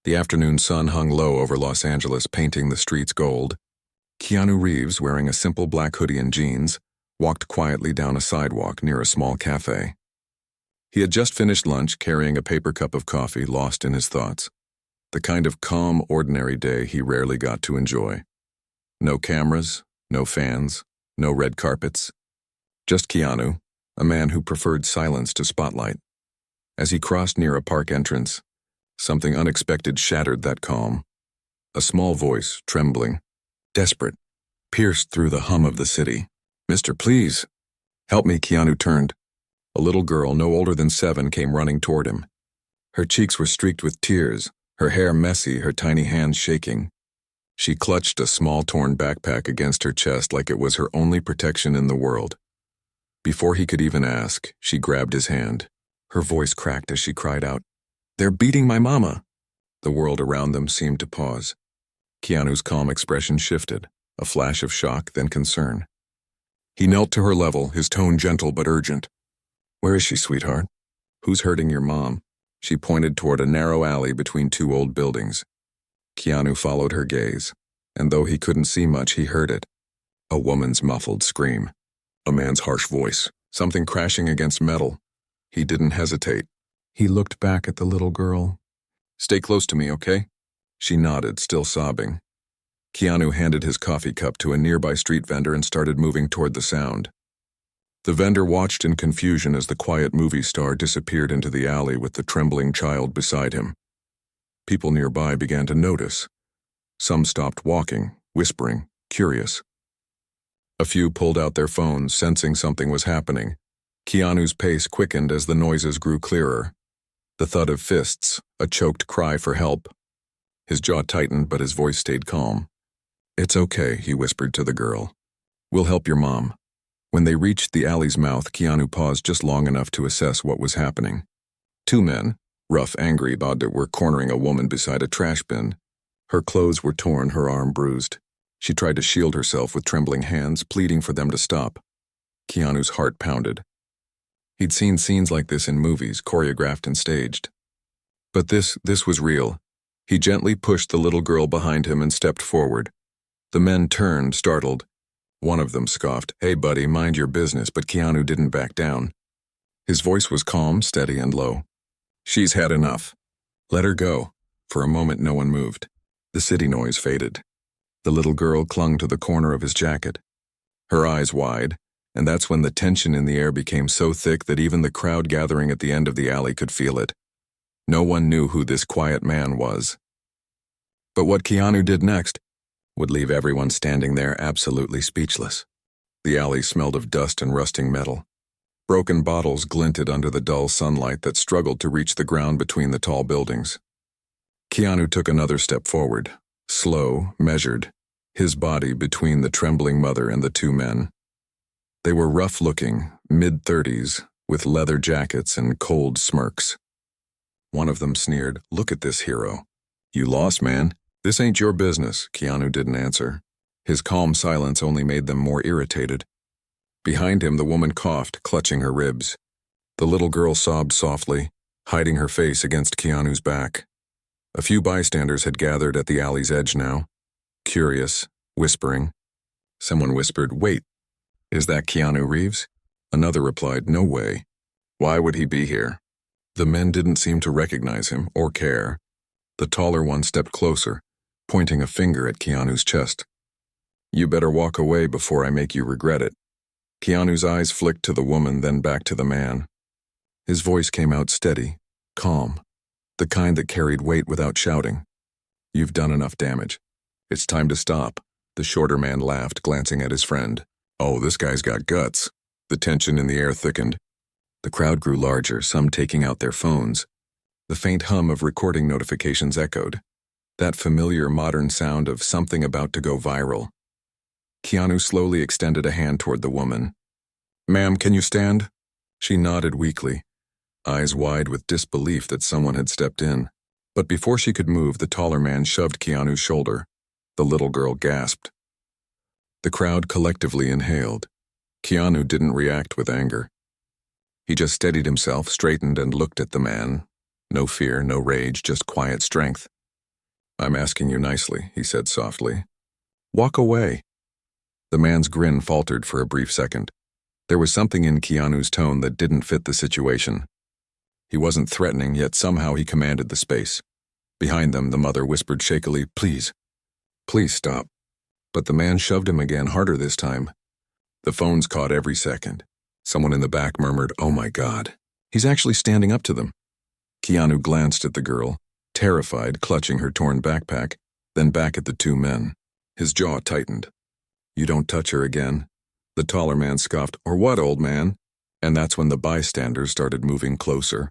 The afternoon sun hung low over Los Angeles, painting the streets gold. Keanu Reeves, wearing a simple black hoodie and jeans, walked quietly down a sidewalk near a small cafe. He had just finished lunch, carrying a paper cup of coffee, lost in his thoughts. The kind of calm, ordinary day he rarely got to enjoy. No cameras, no fans, no red carpets. Just Keanu, a man who preferred silence to spotlight. As he crossed near a park entrance, something unexpected shattered that calm. A small voice, trembling, desperate, pierced through the hum of the city. "Mister, please. Help me." Keanu turned. A little girl, no older than 7, came running toward him. Her cheeks were streaked with tears, her hair messy, her tiny hands shaking. She clutched a small torn backpack against her chest like it was her only protection in the world. Before he could even ask, she grabbed his hand. Her voice cracked as she cried out, "They're beating my mama!" The world around them seemed to pause. Keanu's calm expression shifted, a flash of shock, then concern. He knelt to her level, his tone gentle but urgent. "Where is she, sweetheart? Who's hurting your mom?" She pointed toward a narrow alley between 2 old buildings. Keanu followed her gaze, and though he couldn't see much, he heard it. A woman's muffled scream. A man's harsh voice, something crashing against metal. He didn't hesitate. He looked back at the little girl. "Stay close to me, okay?" She nodded, still sobbing. Keanu handed his coffee cup to a nearby street vendor and started moving toward the sound. The vendor watched in confusion as the quiet movie star disappeared into the alley with the trembling child beside him. People nearby began to notice. Some stopped walking, whispering, curious. A few pulled out their phones, sensing something was happening. Keanu's pace quickened as the noises grew clearer. The thud of fists, a choked cry for help. His jaw tightened, but his voice stayed calm. "It's okay," he whispered to the girl. "We'll help your mom." When they reached the alley's mouth, Keanu paused just long enough to assess what was happening. 2 men, rough, angry about it, were cornering a woman beside a trash bin. Her clothes were torn, her arm bruised. She tried to shield herself with trembling hands, pleading for them to stop. Keanu's heart pounded. He'd seen scenes like this in movies, choreographed and staged. But this was real. He gently pushed the little girl behind him and stepped forward. The men turned, startled. One of them scoffed, "Hey buddy, mind your business," but Keanu didn't back down. His voice was calm, steady, and low. "She's had enough. Let her go." For a moment no one moved. The city noise faded. The little girl clung to the corner of his jacket, her eyes wide, and that's when the tension in the air became so thick that even the crowd gathering at the end of the alley could feel it. No one knew who this quiet man was. But what Keanu did next would leave everyone standing there absolutely speechless. The alley smelled of dust and rusting metal. Broken bottles glinted under the dull sunlight that struggled to reach the ground between the tall buildings. Keanu took another step forward, slow, measured, his body between the trembling mother and the 2 men. They were rough-looking, mid-30s, with leather jackets and cold smirks. One of them sneered, "Look at this hero. You lost, man. This ain't your business." Keanu didn't answer. His calm silence only made them more irritated. Behind him, the woman coughed, clutching her ribs. The little girl sobbed softly, hiding her face against Keanu's back. A few bystanders had gathered at the alley's edge now, curious, whispering. Someone whispered, "Wait, is that Keanu Reeves?" Another replied, "No way. Why would he be here?" The men didn't seem to recognize him or care. The taller one stepped closer, pointing a finger at Keanu's chest. "You better walk away before I make you regret it." Keanu's eyes flicked to the woman, then back to the man. His voice came out steady, calm, the kind that carried weight without shouting. "You've done enough damage. It's time to stop." The shorter man laughed, glancing at his friend. "Oh, this guy's got guts." The tension in the air thickened. The crowd grew larger, some taking out their phones. The faint hum of recording notifications echoed. That familiar modern sound of something about to go viral. Keanu slowly extended a hand toward the woman. "Ma'am, can you stand?" She nodded weakly, eyes wide with disbelief that someone had stepped in. But before she could move, the taller man shoved Keanu's shoulder. The little girl gasped. The crowd collectively inhaled. Keanu didn't react with anger. He just steadied himself, straightened, and looked at the man. No fear, no rage, just quiet strength. I'm asking you nicely, he said softly. Walk away. The man's grin faltered for a brief second. There was something in Keanu's tone that didn't fit the situation. He wasn't threatening, yet somehow he commanded the space. Behind them, the mother whispered shakily, Please. Please stop. But the man shoved him again, harder this time. The phones caught every second. Someone in the back murmured, Oh my God. He's actually standing up to them. Keanu glanced at the girl, terrified, clutching her torn backpack, then back at the two men. His jaw tightened. You don't touch her again. The taller man scoffed, Or what, old man? And that's when the bystanders started moving closer,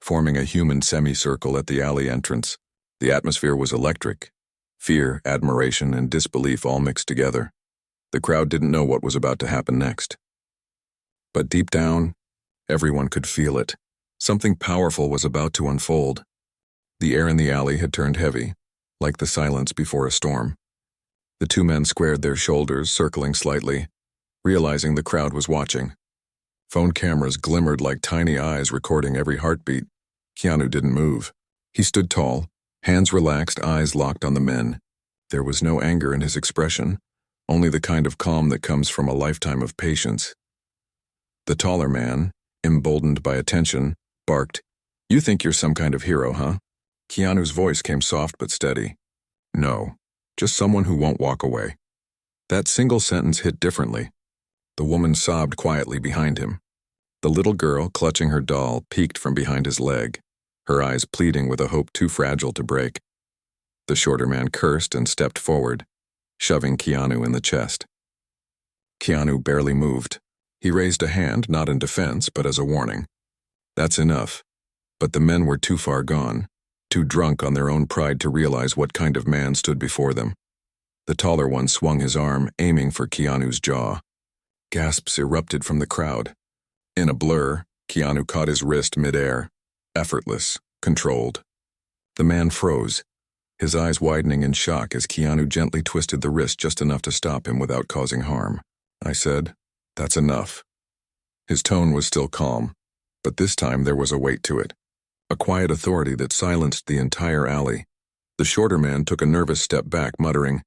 forming a human semicircle at the alley entrance. The atmosphere was electric. Fear, admiration, and disbelief all mixed together. The crowd didn't know what was about to happen next. But deep down, everyone could feel it. Something powerful was about to unfold. The air in the alley had turned heavy, like the silence before a storm. The two men squared their shoulders, circling slightly, realizing the crowd was watching. Phone cameras glimmered like tiny eyes recording every heartbeat. Keanu didn't move. He stood tall, hands relaxed, eyes locked on the men. There was no anger in his expression, only the kind of calm that comes from a lifetime of patience. The taller man, emboldened by attention, barked, You think you're some kind of hero, huh? Keanu's voice came soft but steady. No, just someone who won't walk away. That single sentence hit differently. The woman sobbed quietly behind him. The little girl, clutching her doll, peeked from behind his leg, her eyes pleading with a hope too fragile to break. The shorter man cursed and stepped forward, shoving Keanu in the chest. Keanu barely moved. He raised a hand, not in defense, but as a warning. That's enough. But the men were too far gone, too drunk on their own pride to realize what kind of man stood before them. The taller one swung his arm, aiming for Keanu's jaw. Gasps erupted from the crowd. In a blur, Keanu caught his wrist midair, effortless, controlled. The man froze, his eyes widening in shock as Keanu gently twisted the wrist just enough to stop him without causing harm. I said, That's enough. His tone was still calm, but this time there was a weight to it. A quiet authority that silenced the entire alley. The shorter man took a nervous step back, muttering,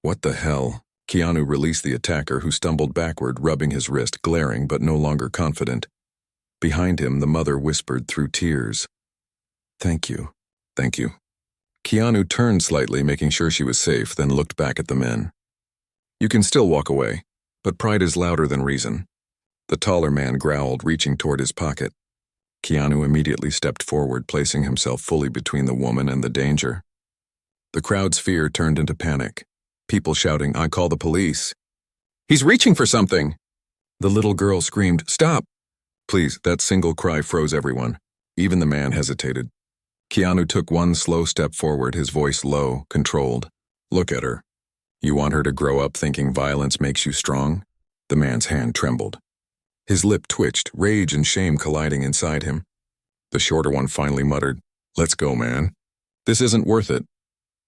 What the hell? Keanu released the attacker, who stumbled backward, rubbing his wrist, glaring but no longer confident. Behind him, the mother whispered through tears, Thank you. Thank you. Keanu turned slightly, making sure she was safe, then looked back at the men. You can still walk away, but pride is louder than reason. The taller man growled, reaching toward his pocket. Keanu immediately stepped forward, placing himself fully between the woman and the danger. The crowd's fear turned into panic. People shouting, I call the police. He's reaching for something! The little girl screamed, Stop! Please, that single cry froze everyone. Even the man hesitated. Keanu took one slow step forward, his voice low, controlled. Look at her. You want her to grow up thinking violence makes you strong? The man's hand trembled. His lip twitched, rage and shame colliding inside him. The shorter one finally muttered, Let's go, man. This isn't worth it.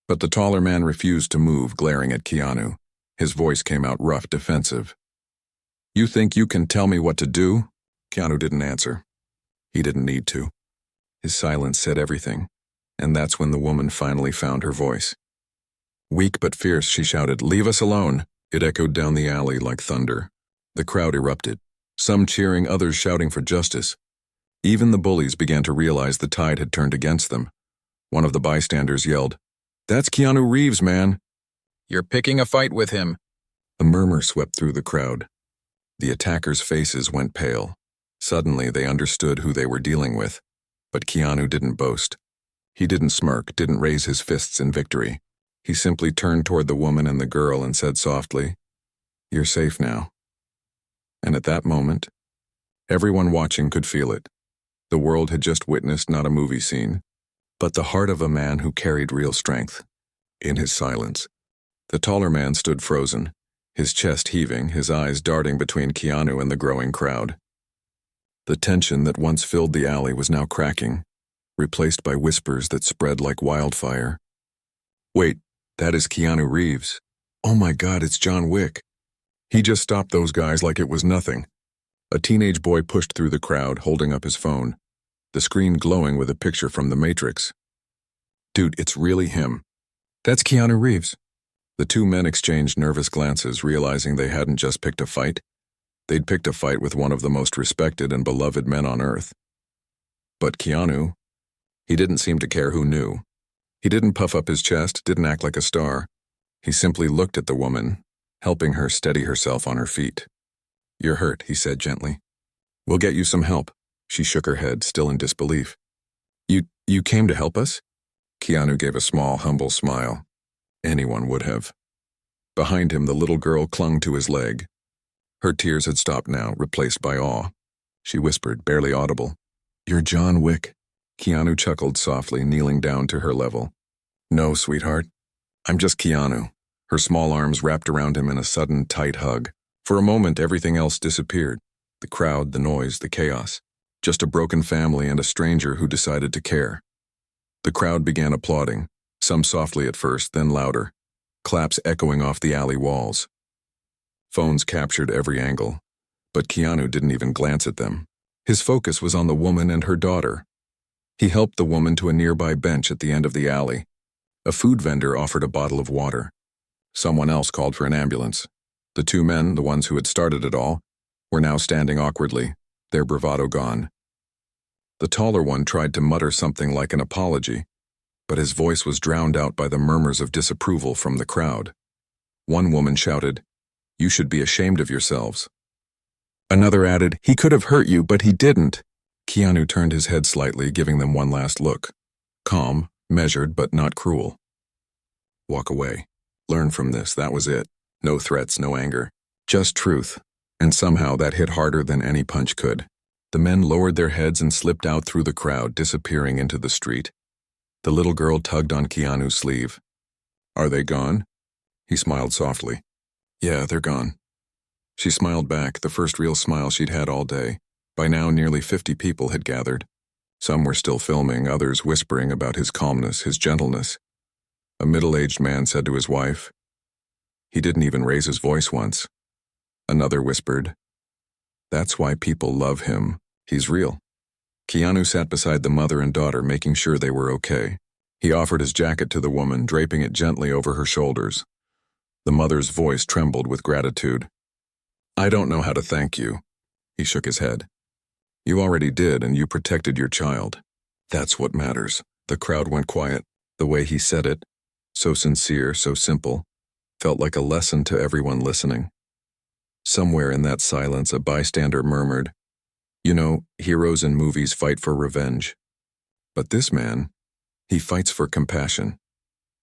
But the taller man refused to move, glaring at Keanu. His voice came out rough, defensive. You think you can tell me what to do? Keanu didn't answer. He didn't need to. His silence said everything, and that's when the woman finally found her voice. Weak but fierce, she shouted, Leave us alone. It echoed down the alley like thunder. The crowd erupted, some cheering, others shouting for justice. Even the bullies began to realize the tide had turned against them. One of the bystanders yelled, That's Keanu Reeves, man. You're picking a fight with him. A murmur swept through the crowd. The attackers' faces went pale. Suddenly they understood who they were dealing with. But Keanu didn't boast. He didn't smirk, didn't raise his fists in victory. He simply turned toward the woman and the girl and said softly, You're safe now. And at that moment, everyone watching could feel it. The world had just witnessed not a movie scene, but the heart of a man who carried real strength. In his silence, the taller man stood frozen, his chest heaving, his eyes darting between Keanu and the growing crowd. The tension that once filled the alley was now cracking, replaced by whispers that spread like wildfire. Wait, that is Keanu Reeves. Oh my God, it's John Wick. He just stopped those guys like it was nothing. A teenage boy pushed through the crowd, holding up his phone, the screen glowing with a picture from The Matrix. Dude, it's really him. That's Keanu Reeves. The two men exchanged nervous glances, realizing they hadn't just picked a fight. They'd picked a fight with one of the most respected and beloved men on Earth. But Keanu, he didn't seem to care who knew. He didn't puff up his chest, didn't act like a star. He simply looked at the woman, helping her steady herself on her feet. "You're hurt," he said gently. "We'll get you some help." She shook her head, still in disbelief. You came to help us?" Keanu gave a small, humble smile. Anyone would have. Behind him, the little girl clung to his leg. Her tears had stopped now, replaced by awe. She whispered, barely audible, "You're John Wick." Keanu chuckled softly, kneeling down to her level. "No, sweetheart. I'm just Keanu." Her small arms wrapped around him in a sudden, tight hug. For a moment, everything else disappeared. The crowd, the noise, the chaos. Just a broken family and a stranger who decided to care. The crowd began applauding, some softly at first, then louder, claps echoing off the alley walls. Phones captured every angle, but Keanu didn't even glance at them. His focus was on the woman and her daughter. He helped the woman to a nearby bench at the end of the alley. A food vendor offered a bottle of water. Someone else called for an ambulance. The two men, the ones who had started it all, were now standing awkwardly, their bravado gone. The taller one tried to mutter something like an apology, but his voice was drowned out by the murmurs of disapproval from the crowd. One woman shouted, "You should be ashamed of yourselves." Another added, "He could have hurt you, but he didn't." Keanu turned his head slightly, giving them one last look. Calm, measured, but not cruel. "Walk away. Learn from this, that was it. No threats, no anger. Just truth." And somehow that hit harder than any punch could. The men lowered their heads and slipped out through the crowd, disappearing into the street. The little girl tugged on Keanu's sleeve. "Are they gone?" He smiled softly. "Yeah, they're gone." She smiled back, the first real smile she'd had all day. By now, nearly 50 people had gathered. Some were still filming, others whispering about his calmness, his gentleness. A middle-aged man said to his wife, "He didn't even raise his voice once." Another whispered, "That's why people love him. He's real." Keanu sat beside the mother and daughter, making sure they were okay. He offered his jacket to the woman, draping it gently over her shoulders. The mother's voice trembled with gratitude. "I don't know how to thank you." He shook his head. "You already did, and you protected your child. That's what matters." The crowd went quiet. The way he said it, so sincere, so simple, felt like a lesson to everyone listening. Somewhere in that silence, a bystander murmured, "You know, heroes in movies fight for revenge. But this man, he fights for compassion."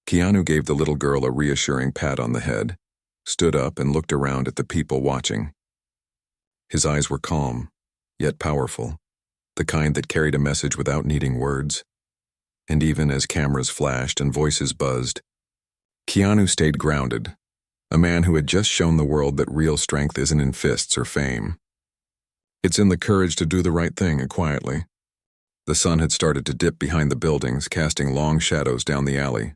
Keanu gave the little girl a reassuring pat on the head, stood up and looked around at the people watching. His eyes were calm, yet powerful, the kind that carried a message without needing words. And even as cameras flashed and voices buzzed, Keanu stayed grounded, a man who had just shown the world that real strength isn't in fists or fame. It's in the courage to do the right thing quietly. The sun had started to dip behind the buildings, casting long shadows down the alley.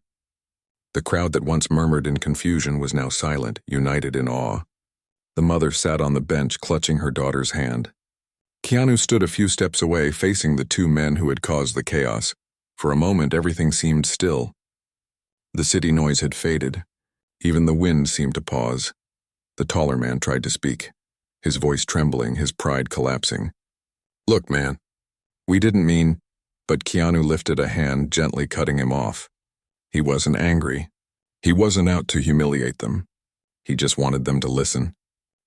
The crowd that once murmured in confusion was now silent, united in awe. The mother sat on the bench, clutching her daughter's hand. Keanu stood a few steps away, facing the two men who had caused the chaos. For a moment, everything seemed still. The city noise had faded. Even the wind seemed to pause. The taller man tried to speak, his voice trembling, his pride collapsing. "Look, man, we didn't mean..." But Keanu lifted a hand, gently cutting him off. He wasn't angry. He wasn't out to humiliate them. He just wanted them to listen.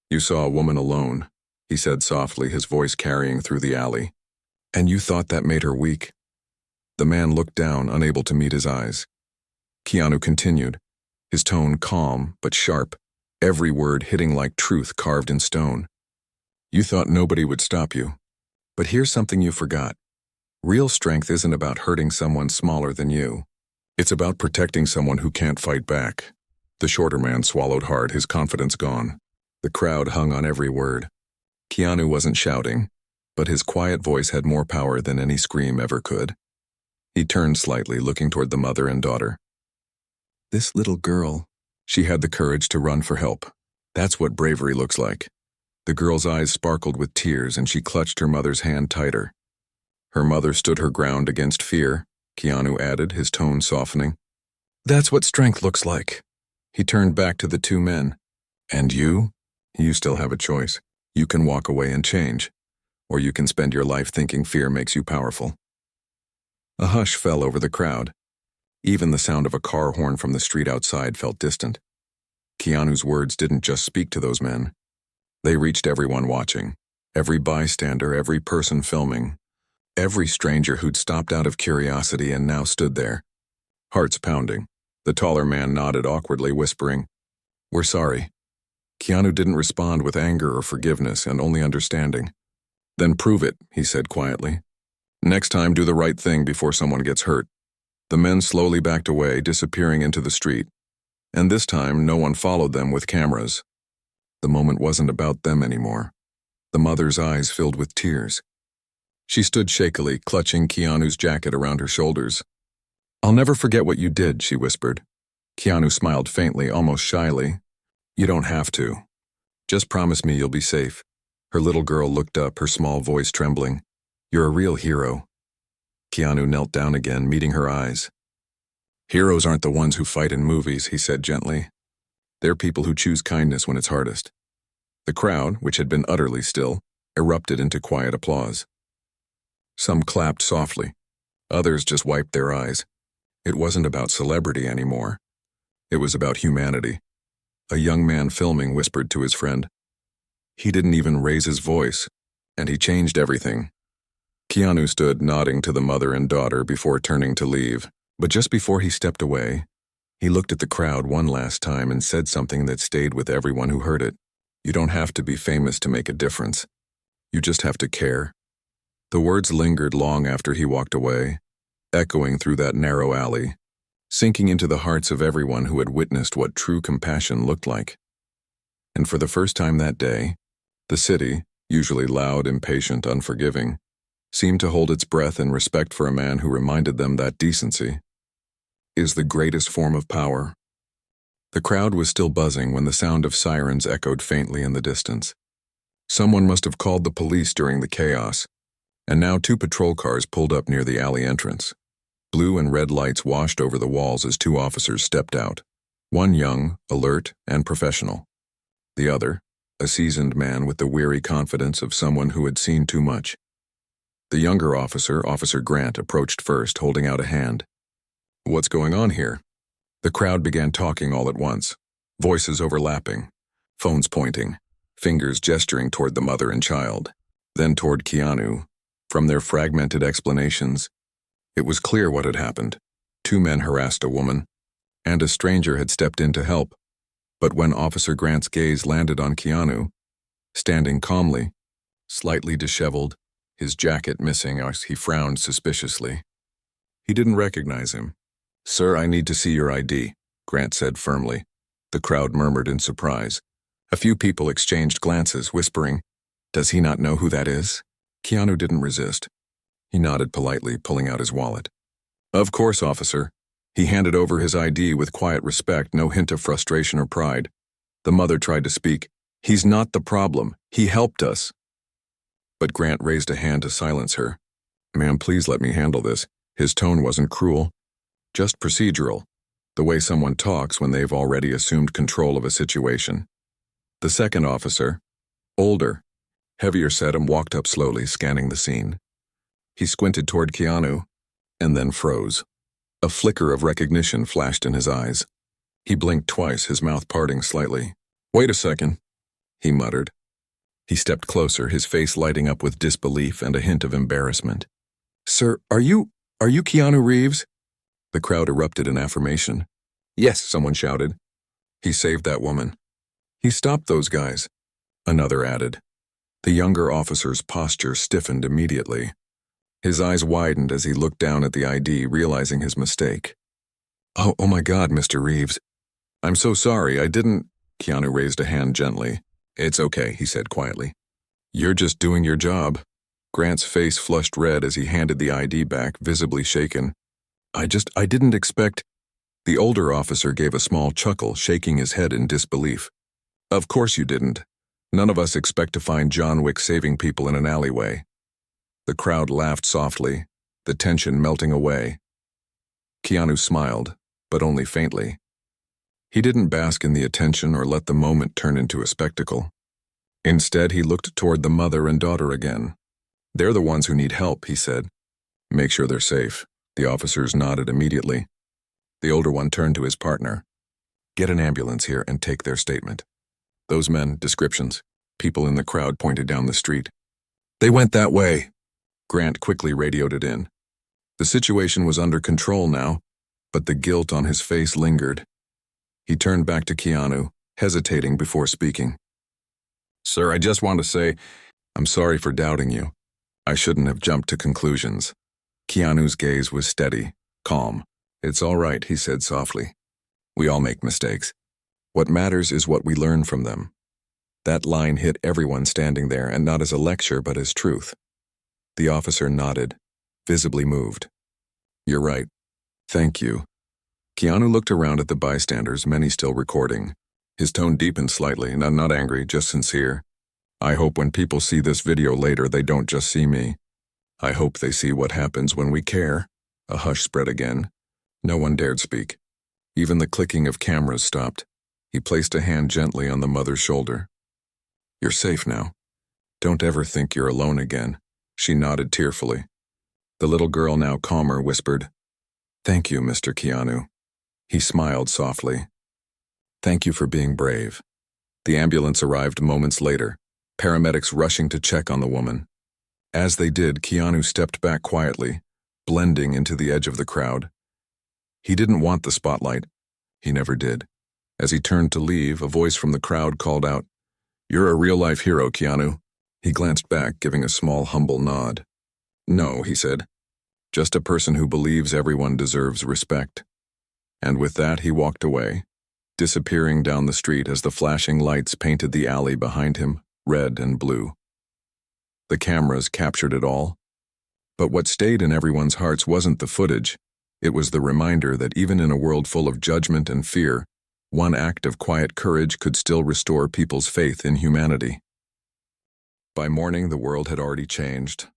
"You saw a woman alone," he said softly, his voice carrying through the alley. "And you thought that made her weak?" The man looked down, unable to meet his eyes. Keanu continued, his tone calm but sharp, every word hitting like truth carved in stone. "You thought nobody would stop you. But here's something you forgot. Real strength isn't about hurting someone smaller than you. It's about protecting someone who can't fight back." The shorter man swallowed hard, his confidence gone. The crowd hung on every word. Keanu wasn't shouting, but his quiet voice had more power than any scream ever could. He turned slightly, looking toward the mother and daughter. "This little girl," she had the courage to run for help. That's what bravery looks like. The girl's eyes sparkled with tears, and she clutched her mother's hand tighter. Her mother stood her ground against fear, Keanu added, his tone softening. That's what strength looks like. He turned back to the two men. And you? You still have a choice. You can walk away and change. Or you can spend your life thinking fear makes you powerful. A hush fell over the crowd. Even the sound of a car horn from the street outside felt distant. Keanu's words didn't just speak to those men. They reached everyone watching, every bystander, every person filming, every stranger who'd stopped out of curiosity and now stood there, hearts pounding. The taller man nodded awkwardly, whispering, "We're sorry." Keanu didn't respond with anger or forgiveness, and only understanding. "Then prove it," he said quietly. "Next time, do the right thing before someone gets hurt." The men slowly backed away, disappearing into the street. And this time, no one followed them with cameras. The moment wasn't about them anymore. The mother's eyes filled with tears. She stood shakily, clutching Keanu's jacket around her shoulders. "I'll never forget what you did," she whispered. Keanu smiled faintly, almost shyly. "You don't have to. Just promise me you'll be safe." Her little girl looked up, her small voice trembling. "You're a real hero." Keanu knelt down again, meeting her eyes. "Heroes aren't the ones who fight in movies," he said gently. "They're people who choose kindness when it's hardest." The crowd, which had been utterly still, erupted into quiet applause. Some clapped softly. Others just wiped their eyes. It wasn't about celebrity anymore. It was about humanity. A young man filming whispered to his friend. He didn't even raise his voice, and he changed everything. Keanu stood nodding to the mother and daughter before turning to leave, but just before he stepped away, he looked at the crowd one last time and said something that stayed with everyone who heard it. "You don't have to be famous to make a difference. You just have to care." The words lingered long after he walked away, echoing through that narrow alley, sinking into the hearts of everyone who had witnessed what true compassion looked like. And for the first time that day, the city, usually loud, impatient, unforgiving, seemed to hold its breath in respect for a man who reminded them that decency is the greatest form of power. The crowd was still buzzing when the sound of sirens echoed faintly in the distance. Someone must have called the police during the chaos, and now 2 patrol cars pulled up near the alley entrance. Blue and red lights washed over the walls as 2 officers stepped out, one young, alert, and professional. The other, a seasoned man with the weary confidence of someone who had seen too much. The younger officer, Officer Grant, approached first, holding out a hand. "What's going on here?" The crowd began talking all at once, voices overlapping, phones pointing, fingers gesturing toward the mother and child, then toward Keanu. From their fragmented explanations, it was clear what had happened. 2 men harassed a woman, and a stranger had stepped in to help. But when Officer Grant's gaze landed on Keanu, standing calmly, slightly disheveled, his jacket missing as he frowned suspiciously, he didn't recognize him. "Sir, I need to see your ID," Grant said firmly. The crowd murmured in surprise. A few people exchanged glances, whispering, "Does he not know who that is?" Keanu didn't resist. He nodded politely, pulling out his wallet. "Of course, officer." He handed over his ID with quiet respect, no hint of frustration or pride. The mother tried to speak. "He's not the problem. He helped us." But Grant raised a hand to silence her. "Ma'am, please let me handle this." His tone wasn't cruel, just procedural, the way someone talks when they've already assumed control of a situation. The second officer, older, heavier set, and walked up slowly, scanning the scene. He squinted toward Keanu, and then froze. A flicker of recognition flashed in his eyes. He blinked twice, his mouth parting slightly. "Wait a second," he muttered. He stepped closer, his face lighting up with disbelief and a hint of embarrassment. "Sir, are you Keanu Reeves?" The crowd erupted in affirmation. "Yes," someone shouted. "He saved that woman. He stopped those guys," another added. The younger officer's posture stiffened immediately. His eyes widened as he looked down at the ID, realizing his mistake. Oh my God, Mr. Reeves. I'm so sorry, I didn't." Keanu raised a hand gently. "It's okay," he said quietly. "You're just doing your job." Grant's face flushed red as he handed the ID back, visibly shaken. I didn't expect." The older officer gave a small chuckle, shaking his head in disbelief. "Of course you didn't. None of us expect to find John Wick saving people in an alleyway." The crowd laughed softly, the tension melting away. Keanu smiled, but only faintly. He didn't bask in the attention or let the moment turn into a spectacle. Instead, he looked toward the mother and daughter again. "They're the ones who need help," he said. "Make sure they're safe." The officers nodded immediately. The older one turned to his partner. "Get an ambulance here and take their statement." Those men, descriptions. People in the crowd pointed down the street. "They went that way." Grant quickly radioed it in. The situation was under control now, but the guilt on his face lingered. He turned back to Keanu, hesitating before speaking. "Sir, I just want to say, I'm sorry for doubting you. I shouldn't have jumped to conclusions." Keanu's gaze was steady, calm. "It's all right," he said softly. "We all make mistakes. What matters is what we learn from them." That line hit everyone standing there, and not as a lecture but as truth. The officer nodded, visibly moved. "You're right. Thank you." Keanu looked around at the bystanders, many still recording. His tone deepened slightly, not angry, just sincere. "I hope when people see this video later, they don't just see me. I hope they see what happens when we care." A hush spread again. No one dared speak. Even the clicking of cameras stopped. He placed a hand gently on the mother's shoulder. "You're safe now. Don't ever think you're alone again." She nodded tearfully. The little girl, now calmer, whispered, "Thank you, Mr. Keanu." He smiled softly. "Thank you for being brave." The ambulance arrived moments later, paramedics rushing to check on the woman. As they did, Keanu stepped back quietly, blending into the edge of the crowd. He didn't want the spotlight. He never did. As he turned to leave, a voice from the crowd called out, "You're a real-life hero, Keanu." He glanced back, giving a small, humble nod. "No," he said. "Just a person who believes everyone deserves respect." And with that, he walked away, disappearing down the street as the flashing lights painted the alley behind him, red and blue. The cameras captured it all. But what stayed in everyone's hearts wasn't the footage. It was the reminder that even in a world full of judgment and fear, one act of quiet courage could still restore people's faith in humanity. By morning, the world had already changed.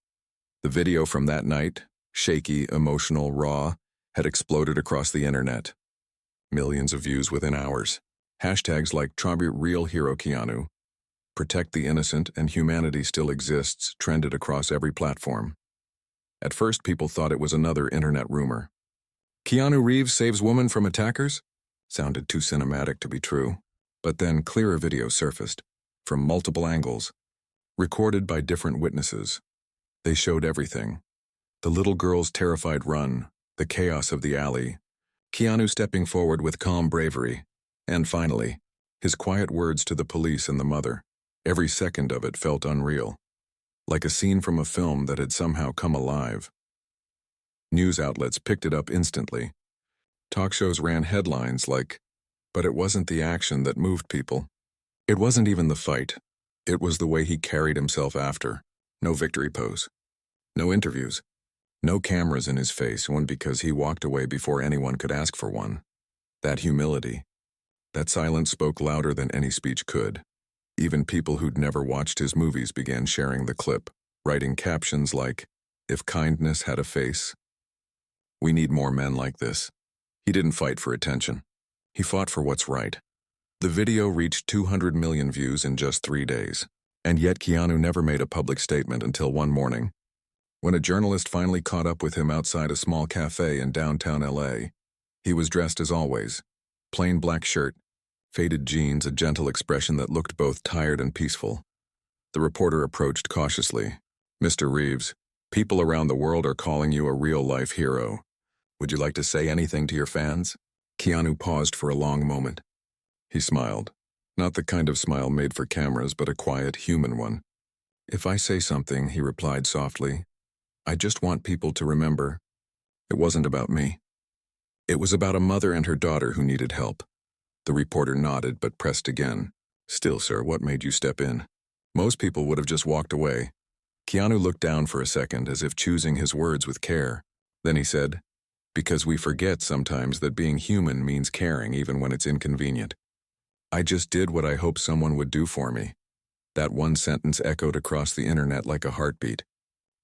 The video from that night, shaky, emotional, raw, had exploded across the internet. Millions of views within hours. Hashtags like "Real Hero Keanu," "Protect the Innocent," and "Humanity Still Exists" trended across every platform. At first, people thought it was another internet rumor. "Keanu Reeves saves woman from attackers?" Sounded too cinematic to be true. But then clearer videos surfaced, from multiple angles, recorded by different witnesses. They showed everything. The little girl's terrified run, the chaos of the alley, Keanu stepping forward with calm bravery, and finally, his quiet words to the police and the mother. Every second of it felt unreal, like a scene from a film that had somehow come alive. News outlets picked it up instantly. Talk shows ran headlines like, "But it wasn't the action that moved people. It wasn't even the fight. It was the way he carried himself after. No victory pose. No interviews. No cameras in his face, one because he walked away before anyone could ask for one." That humility. That silence spoke louder than any speech could. Even people who'd never watched his movies began sharing the clip, writing captions like, "If kindness had a face." We need more men like this. He didn't fight for attention. He fought for what's right. The video reached 200 million views in just 3 days. And yet Keanu never made a public statement until one morning, when a journalist finally caught up with him outside a small cafe in downtown LA. He was dressed as always. Plain black shirt, faded jeans, a gentle expression that looked both tired and peaceful. The reporter approached cautiously. "Mr. Reeves, people around the world are calling you a real-life hero. Would you like to say anything to your fans?" Keanu paused for a long moment. He smiled. Not the kind of smile made for cameras, but a quiet, human one. "If I say something," he replied softly, "I just want people to remember, it wasn't about me. It was about a mother and her daughter who needed help." The reporter nodded but pressed again. "Still, sir, what made you step in?" Most people would have just walked away. Keanu looked down for a second, as if choosing his words with care. Then he said, "Because we forget sometimes that being human means caring even when it's inconvenient. I just did what I hoped someone would do for me." That one sentence echoed across the internet like a heartbeat.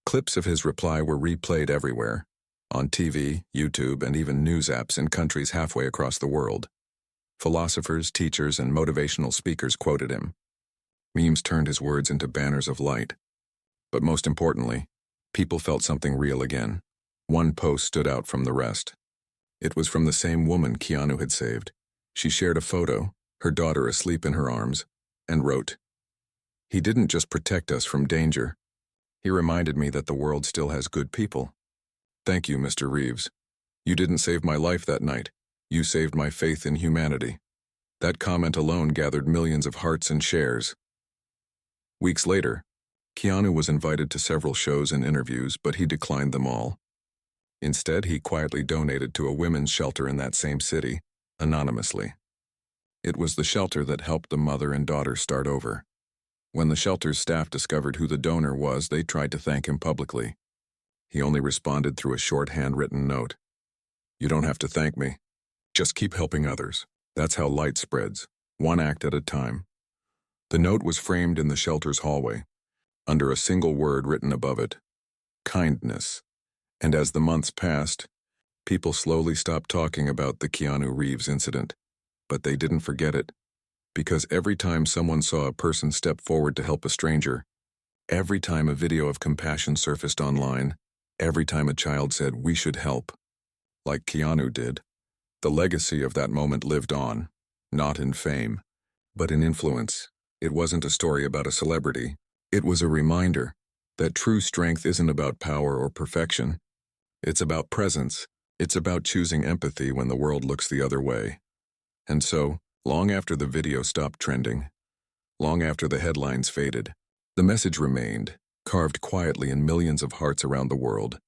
Clips of his reply were replayed everywhere. on TV, YouTube, and even news apps in countries halfway across the world. Philosophers, teachers, and motivational speakers quoted him. Memes turned his words into banners of light. But most importantly, people felt something real again. One post stood out from the rest. It was from the same woman Keanu had saved. She shared a photo, her daughter asleep in her arms, and wrote, "He didn't just protect us from danger. He reminded me that the world still has good people. Thank you, Mr. Reeves. You didn't save my life that night. You saved my faith in humanity." That comment alone gathered millions of hearts and shares. Weeks later, Keanu was invited to several shows and interviews, but he declined them all. Instead, he quietly donated to a women's shelter in that same city, anonymously. It was the shelter that helped the mother and daughter start over. When the shelter's staff discovered who the donor was, they tried to thank him publicly. He only responded through a short handwritten note. "You don't have to thank me. Just keep helping others." That's how light spreads, one act at a time. The note was framed in the shelter's hallway, under a single word written above it: kindness. And as the months passed, people slowly stopped talking about the Keanu Reeves incident. But they didn't forget it, because every time someone saw a person step forward to help a stranger, every time a video of compassion surfaced online, every time a child said, "We should help," like Keanu did, the legacy of that moment lived on, not in fame, but in influence. It wasn't a story about a celebrity. It was a reminder that true strength isn't about power or perfection. It's about presence. It's about choosing empathy when the world looks the other way. And so, long after the video stopped trending, long after the headlines faded, the message remained, carved quietly in millions of hearts around the world.